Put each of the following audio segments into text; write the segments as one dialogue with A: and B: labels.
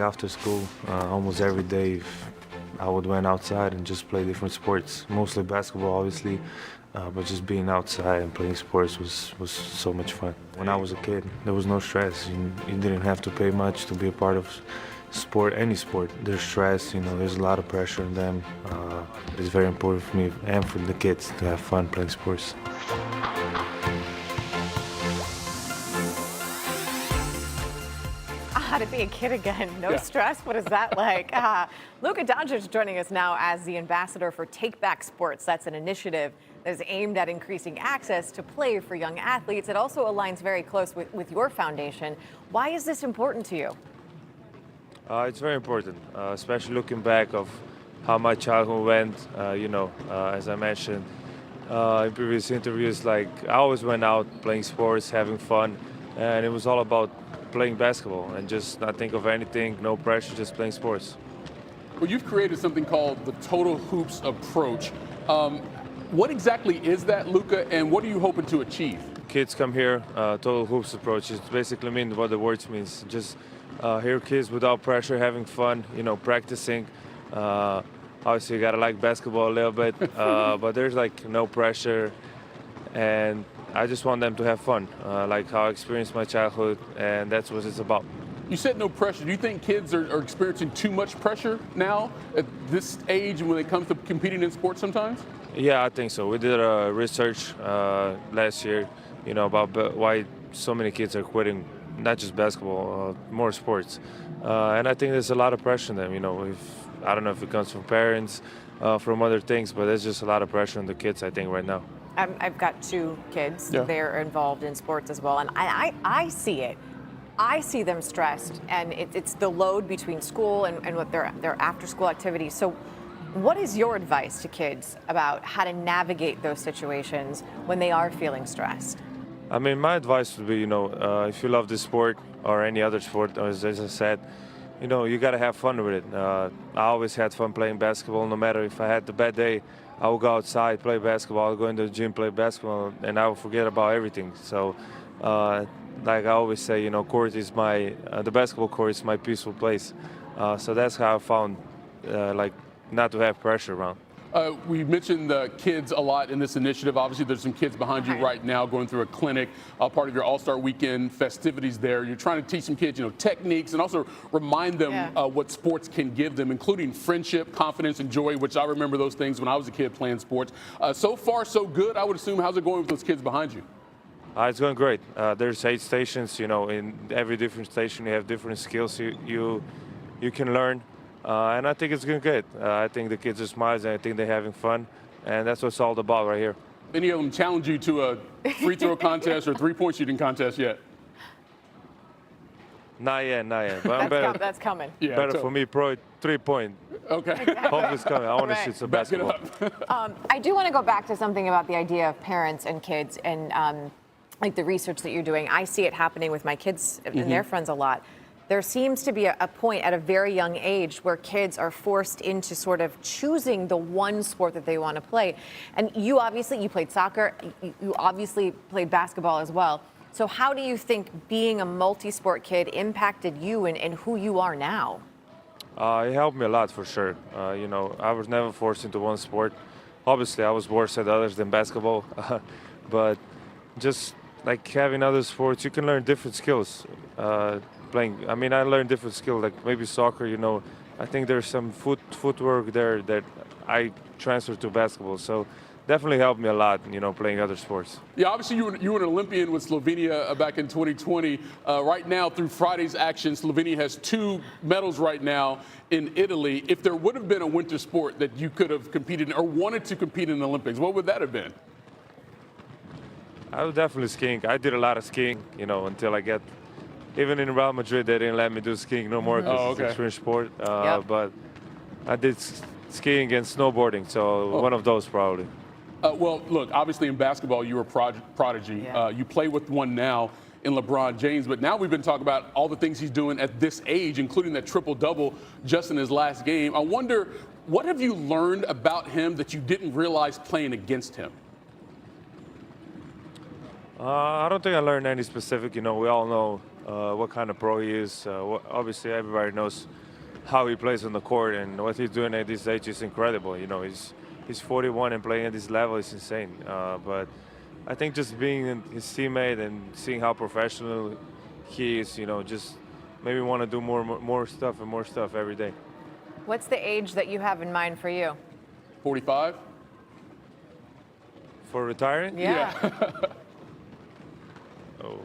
A: After school, almost every day, I would went outside and just play different sports, mostly basketball, obviously, but just being outside and playing sports was so much fun. When I was a kid, there was no stress. You didn't have to pay much to be a part of sport, any sport. There's stress, there's a lot of pressure on them. It's very important for me and for the kids to have fun playing sports.
B: How to be a kid again. No stress. What is that like? Luka Doncic joining us now as the ambassador for Take Back Sports. That's an initiative that is aimed at increasing access to play for young athletes. It also aligns very close with your foundation. Why is this important to you?
A: It's very important, especially looking back of how my childhood went. As I mentioned in previous interviews, like I always went out playing sports, having fun, and it was all about playing basketball and just not think of anything, no pressure, just playing sports.
C: Well, you've created something called the Total Hoops approach. What exactly is that, Luka, and what are you hoping to achieve?
A: Kids come here, Total Hoops approach. It basically means what the words means. Just here, kids without pressure, having fun, practicing. Obviously, you gotta like basketball a little bit, but there's like no pressure, and I just want them to have fun, like how I experienced my childhood, and that's what it's about.
C: You said no pressure. Do you think kids are experiencing too much pressure now at this age when it comes to competing in sports sometimes?
A: Yeah, I think so. We did a research last year, about why so many kids are quitting, not just basketball, more sports. And I think there's a lot of pressure on them, I don't know if it comes from parents, from other things, but there's just a lot of pressure on the kids, I think, right now.
B: I've got two kids. Yeah. They're involved in sports as well, and I see it. I see them stressed, and it's the load between school and what their after-school activities. So what is your advice to kids about how to navigate those situations when they are feeling stressed?
A: I mean, my advice would be, if you love this sport or any other sport, as I said, you got to have fun with it. I always had fun playing basketball, no matter if I had the bad day. I would go outside, play basketball, I'll go into the gym, play basketball, and I will forget about everything. So, like I always say, court is the basketball court is my peaceful place. So that's how I found, not to have pressure around.
C: We mentioned the kids a lot in this initiative. Obviously, there's some kids behind you right now going through a clinic, part of your All-Star Weekend festivities there. You're trying to teach some kids, techniques and also remind them what sports can give them, including friendship, confidence, and joy, which I remember those things when I was a kid playing sports. So far, so good, I would assume. How's it going with those kids behind you?
A: It's going great. There's 8 stations, in every different station you have different skills you can learn. And I think it's going good. I think the kids are smiling, and I think they're having fun, and that's what it's all about right here.
C: Any of them challenge you to a free throw contest or three-point shooting contest yet?
A: Not yet. But I'm better.
B: That's coming.
A: Yeah, better for me, pro 3-point.
C: Okay.
B: Exactly.
A: Hope it's coming. I want to shoot some basketball.
B: I do want to go back to something about the idea of parents and kids and like the research that you're doing. I see it happening with my kids and their friends a lot. There seems to be a point at a very young age where kids are forced into sort of choosing the one sport that they want to play. And you played soccer, you obviously played basketball as well. So how do you think being a multi-sport kid impacted you and who you are now?
A: It helped me a lot for sure. I was never forced into one sport. Obviously, I was worse at others than basketball, but just like having other sports, you can learn different skills. I learned different skills, like maybe soccer, I think there's some footwork there that I transferred to basketball. So definitely helped me a lot, playing other sports.
C: Yeah, obviously you were an Olympian with Slovenia back in 2020. Right now, through Friday's action, Slovenia has 2 medals right now in Italy. If there would have been a winter sport that you could have competed in or wanted to compete in the Olympics, what would that have been?
A: I was definitely skiing. I did a lot of skiing, until even in Real Madrid, they didn't let me do skiing no more because it's an extreme sport. But I did skiing and snowboarding, so one of those probably.
C: Well, look, obviously in basketball, you were a prodigy. Yeah. You play with one now in LeBron James, but now we've been talking about all the things he's doing at this age, including that triple-double just in his last game. I wonder, what have you learned about him that you didn't realize playing against him?
A: I don't think I learned any specific. We all know what kind of pro he is. Obviously, everybody knows how he plays on the court, and what he's doing at this age is incredible. You know, he's 41 and playing at this level is insane. But I think just being his teammate and seeing how professional he is, you know, just maybe want to do more stuff and more stuff every day.
B: What's the age that you have in mind for you?
C: 45?
A: For retiring?
B: Yeah.
A: Oh,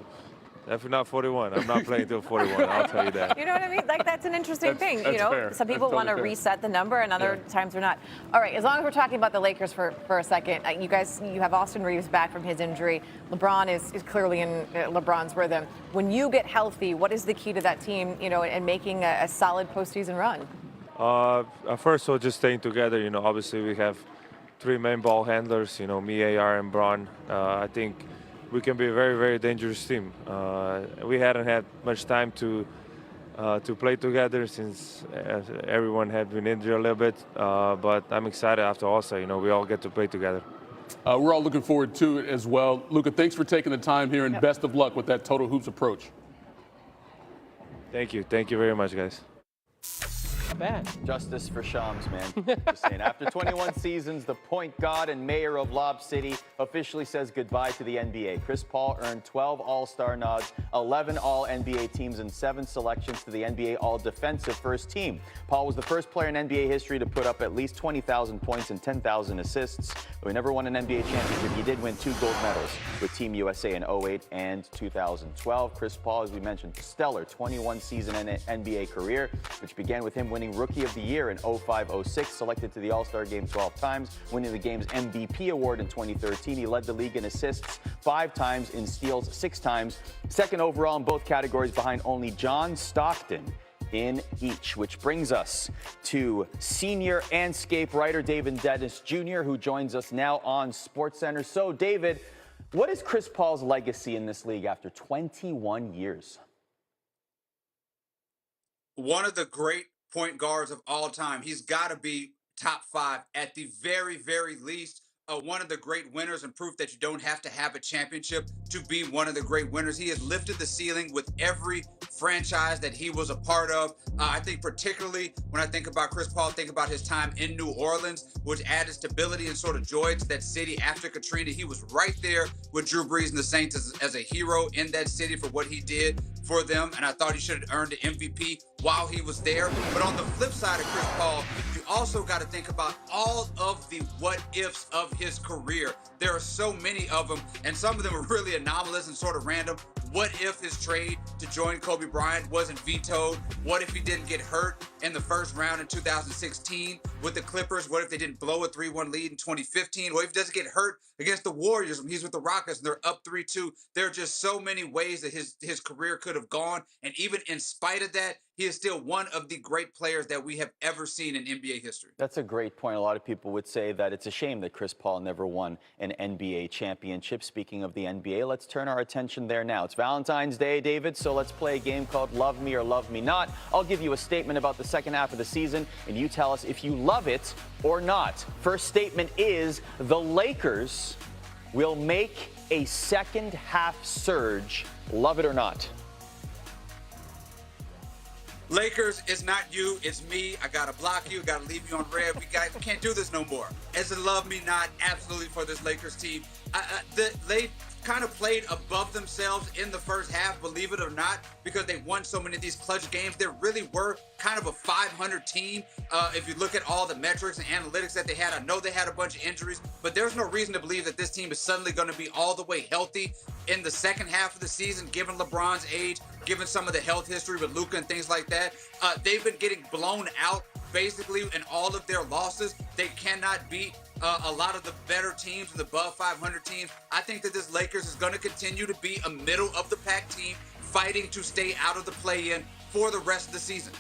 A: definitely not 41. I'm not playing till 41. I'll tell you that.
B: You know what I mean? Like, that's an interesting thing.
C: That's
B: You know,
C: fair.
B: some people
C: That's
B: want to
C: totally fair.
B: reset the number, and other times they're not. All right, as long as we're talking about the Lakers for a second, you have Austin Reeves back from his injury. LeBron is clearly in LeBron's rhythm. When you get healthy, what is the key to that team, you know, and making a solid postseason run?
A: First of all, just staying together. You know, obviously we have 3 main ball handlers. You know, me, AR, and Bron. I think we can be a very, very dangerous team. We hadn't had much time to play together since everyone had been injured a little bit. But I'm excited after All-Star. You know, we all get to play together.
C: We're all looking forward to it as well. Luka, thanks for taking the time here, and best of luck with that Total Hoops approach.
A: Thank you. Thank you very much, guys.
D: Bad.
E: Justice for Shams, man. Just saying. After 21 seasons, the point guard and mayor of Lob City officially says goodbye to the NBA. Chris Paul earned 12 All-Star nods, 11 All-NBA teams, and 7 selections to the NBA All-Defensive First Team. Paul was the first player in NBA history to put up at least 20,000 points and 10,000 assists. Though he never won an NBA championship, he did win 2 gold medals with Team USA in 2008 and 2012. Chris Paul, as we mentioned, stellar 21-season NBA career, which began with him winning Rookie of the Year in 05-06, selected to the All-Star Game 12 times, winning the game's MVP award in 2013. He led the league in assists 5 times, in steals 6 times, second overall in both categories behind only John Stockton in each, which brings us to senior Anscape writer David Dennis Jr., who joins us now on SportsCenter. So, David, what is Chris Paul's legacy in this league after 21 years?
F: One of the great point guards of all time. He's got to be top 5 at the very, very least. One of the great winners, and proof that you don't have to have a championship to be one of the great winners. He has lifted the ceiling with every franchise that he was a part of. I think particularly when I think about Chris Paul, think about his time in New Orleans, which added stability and sort of joy to that city after Katrina. He was right there with Drew Brees and the Saints as a hero in that city for what he did for them, and I thought he should have earned the MVP while he was there. But on the flip side of Chris Paul, you also got to think about all of the what-ifs of his career. There are so many of them, and some of them are really anomalous and sort of random. What if his trade to join Kobe Bryant wasn't vetoed? What if he didn't get hurt in the first round in 2016 with the Clippers? What if they didn't blow a 3-1 lead in 2015? What if he doesn't get hurt against the Warriors when he's with the Rockets and they're up 3-2? There are just so many ways that his career could have gone. And even in spite of that, he is still one of the great players that we have ever seen in NBA history.
E: That's a great point. A lot of people would say that it's a shame that Chris Paul never won an NBA championship. Speaking of the NBA, let's turn our attention there now. It's Valentine's Day, David, so let's play a game called Love Me or Love Me Not. I'll give you a statement about the second half of the season, and you tell us if you love it or not. First statement is the Lakers will make a second half surge. Love it or not?
F: Lakers, it's not you, it's me. I gotta block you, gotta leave you on red. We can't do this no more. As a love me not, absolutely for this Lakers team. They kind of played above themselves in the first half, believe it or not, because they won so many of these clutch games. They really were kind of a 500 team. If you look at all the metrics and analytics that they had, I know they had a bunch of injuries, but there's no reason to believe that this team is suddenly going to be all the way healthy in the second half of the season, given LeBron's age, given some of the health history with Luka and things like that. They've been getting blown out basically in all of their losses. They cannot beat a lot of the better teams, the above 500 teams. I think that this Lakers is going to continue to be a middle of the pack team fighting to stay out of the play-in for the rest of the season.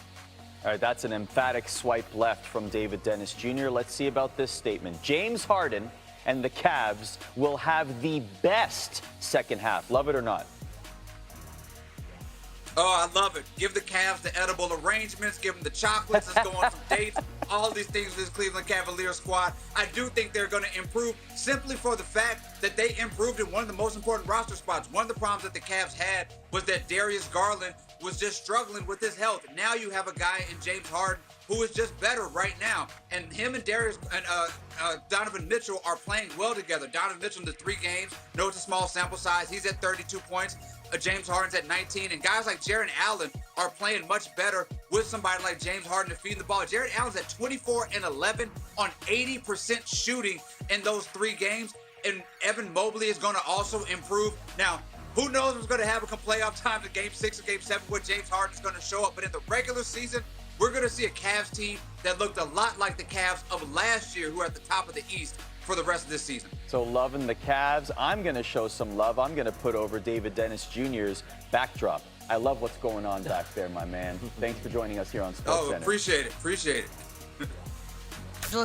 E: All right, that's an emphatic swipe left from David Dennis Jr. Let's see about this statement. James Harden and the Cavs will have the best second half. Love it or not?
F: Oh, I love it. Give the Cavs the edible arrangements. Give them the chocolates. Let's go on some dates. all these things with this Cleveland Cavaliers squad. I do think they're going to improve simply for the fact that they improved in one of the most important roster spots. One of the problems that the Cavs had was that Darius Garland was just struggling with his health. Now you have a guy in James Harden who is just better right now. And him and Darius and Donovan Mitchell are playing well together. Donovan Mitchell in the 3 games, no, it's a small sample size. He's at 32 points. James Harden's at 19. And guys like Jarrett Allen are playing much better with somebody like James Harden to feed the ball. Jarrett Allen's at 24 and 11 on 80% shooting in those 3 games. And Evan Mobley is going to also improve. Now, who knows what's going to happen come playoff time in Game 6 or Game 7 where James Harden's going to show up. But in the regular season, we're going to see a Cavs team that looked a lot like the Cavs of last year, who are at the top of the East for the rest of this season.
E: So loving the Cavs. I'm going to show some love. I'm going to put over David Dennis Jr.'s backdrop. I love what's going on back there, my man. Thanks for joining us here on SportsCenter.
F: Appreciate it. Appreciate it.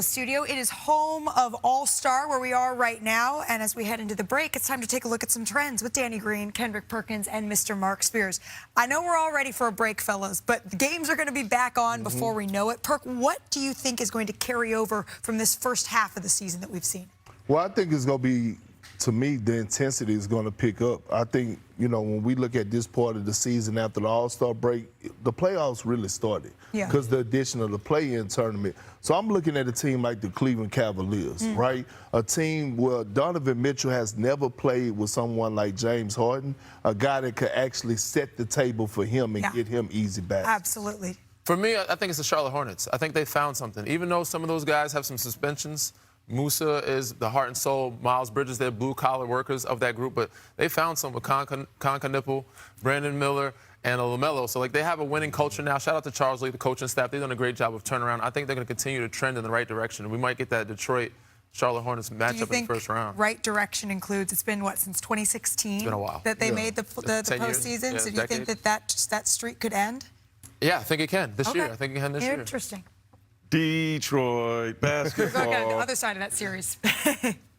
G: Studio. It is home of All-Star, where we are right now. And as we head into the break, it's time to take a look at some trends with Danny Green, Kendrick Perkins, and Mr. Mark Spears. I know we're all ready for a break, fellas, but the games are going to be back on before we know it. Perk, what do you think is going to carry over from this first half of the season that we've seen?
H: Well, I think it's going to be, to me, the intensity is going to pick up. I think, you know, when we look at this part of the season after the All-Star break, the playoffs really started because the addition of the play-in tournament. So I'm looking at a team like the Cleveland Cavaliers, right? A team where Donovan Mitchell has never played with someone like James Harden, a guy that could actually set the table for him and get him easy back.
G: Absolutely.
D: For me, I think it's the Charlotte Hornets. I think they found something. Even though some of those guys have some suspensions, Musa is the heart and soul. Miles Bridges, they're blue-collar workers of that group. But they found some with Nipple, Brandon Miller, and LaMelo. So, like, they have a winning culture now. Shout out to Charles Lee, the coaching staff. They've done a great job of turnaround. I think they're going to continue to trend in the right direction. We might get that Detroit-Charlotte Hornets matchup in the first round.
G: Right direction includes, it's been, what, since 2016?
D: It's been a while.
G: That they made the postseason?
D: Yeah,
G: so do you think that streak could end?
D: Yeah, I think it can this year. I think it can this year.
G: Interesting.
I: Detroit basketball.
G: Look on the other side of that series.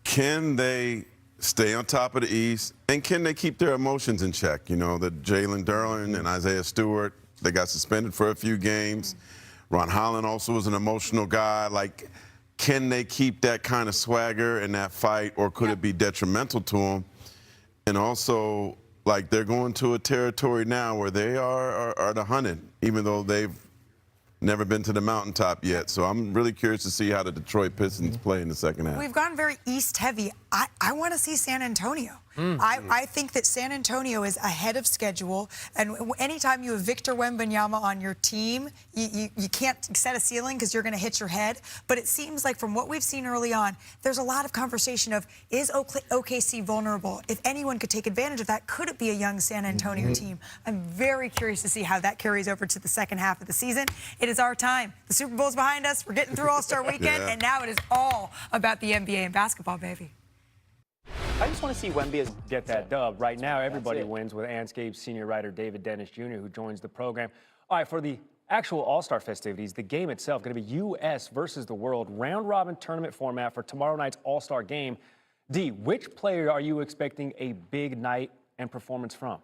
I: Can they stay on top of the East? And can they keep their emotions in check? You know, the Jalen Duren and Isaiah Stewart, they got suspended for a few games. Ron Holland also was an emotional guy. Like, can they keep that kind of swagger in that fight, or could it be detrimental to them? And also, like, they're going to a territory now where they are the hunted, even though they've never been to the mountaintop yet. So I'm really curious to see how the Detroit Pistons play in the second half.
G: We've gone very East heavy. I want to see San Antonio. I think that San Antonio is ahead of schedule. And anytime you have Victor Wembanyama on your team, you can't set a ceiling because you're going to hit your head. But it seems like from what we've seen early on, there's a lot of conversation of, is OKC vulnerable? If anyone could take advantage of that, could it be a young San Antonio team? I'm very curious to see how that carries over to the second half of the season. It is our time. The Super Bowl's behind us. We're getting through All-Star Weekend, and now it is all about the NBA and basketball, baby.
E: I just want to see Wemby
J: get that dub. Right now, everybody wins with Anscape's senior writer David Dennis Jr., who joins the program. All right, for the actual All-Star festivities, the game itself going to be U.S. versus the world, round-robin tournament format for tomorrow night's All-Star game. D, which player are you expecting a big night and performance from?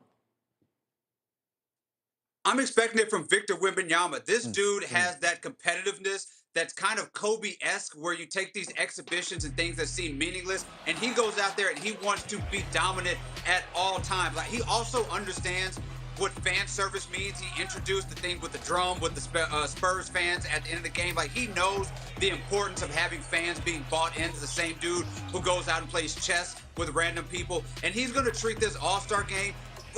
F: I'm expecting it from Victor Wembanyama. This dude has that competitiveness that's kind of Kobe-esque, where you take these exhibitions and things that seem meaningless, and he goes out there and he wants to be dominant at all times. Like, he also understands what fan service means. He introduced the thing with the drum, with the Spurs fans at the end of the game. Like, he knows the importance of having fans being bought into the same dude who goes out and plays chess with random people. And he's going to treat this All-Star game,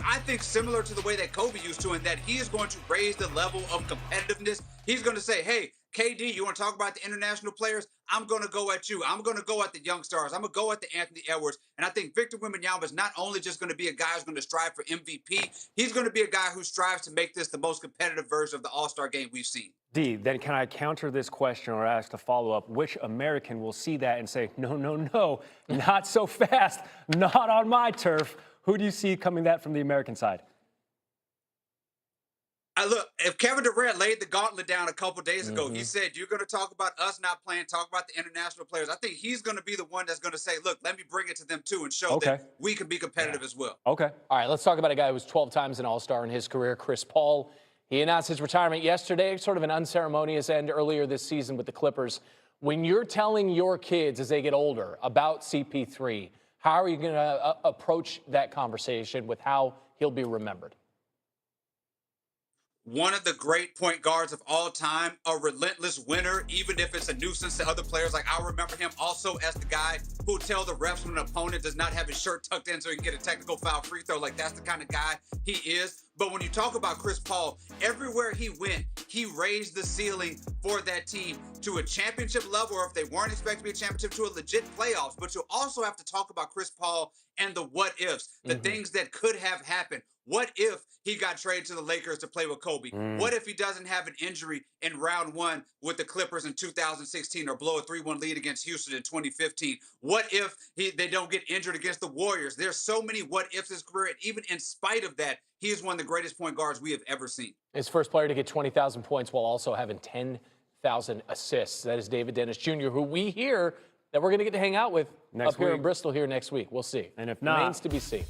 F: I think, similar to the way that Kobe used to, in that he is going to raise the level of competitiveness. He's going to say, hey, KD, you want to talk about the international players? I'm going to go at you. I'm going to go at the young stars. I'm going to go at the Anthony Edwards. And I think Victor Wembanyama is not only just going to be a guy who's going to strive for MVP, he's going to be a guy who strives to make this the most competitive version of the All-Star game we've seen.
J: D, then can I counter this question or ask a follow-up? Which American will see that and say, no, no, no, not so fast, not on my turf? Who do you see coming that from the American side?
F: Look, if Kevin Durant laid the gauntlet down a couple days ago, he said, you're going to talk about us not playing, talk about the international players. I think he's going to be the one that's going to say, look, let me bring it to them too and show that we can be competitive as well.
J: Okay.
K: All right, let's talk about a guy who was 12 times an All-Star in his career, Chris Paul. He announced his retirement yesterday, sort of an unceremonious end earlier this season with the Clippers. When you're telling your kids as they get older about CP3, how are you going to approach that conversation with how he'll be remembered?
F: One of the great point guards of all time, a relentless winner, even if it's a nuisance to other players. Like, I remember him also as the guy who tell the refs when an opponent does not have his shirt tucked in so he can get a technical foul free throw. Like, that's the kind of guy he is. But when you talk about Chris Paul, everywhere he went, he raised the ceiling for that team to a championship level, or if they weren't expected to be a championship, to a legit playoffs. But you also have to talk about Chris Paul and the what ifs, the things that could have happened. What if he got traded to the Lakers to play with Kobe? What if he doesn't have an injury in round one with the Clippers in 2016 or blow a 3-1 lead against Houston in 2015? What if they don't get injured against the Warriors? There's so many what ifs in his career, and even in spite of that, he is one of the greatest point guards we have ever seen.
K: His first player to get 20,000 points while also having 10,000 assists. That is David Dennis Jr., who we hear that we're going to get to hang out with up here in Bristol here next week. We'll see.
J: And if not,
K: remains to be seen.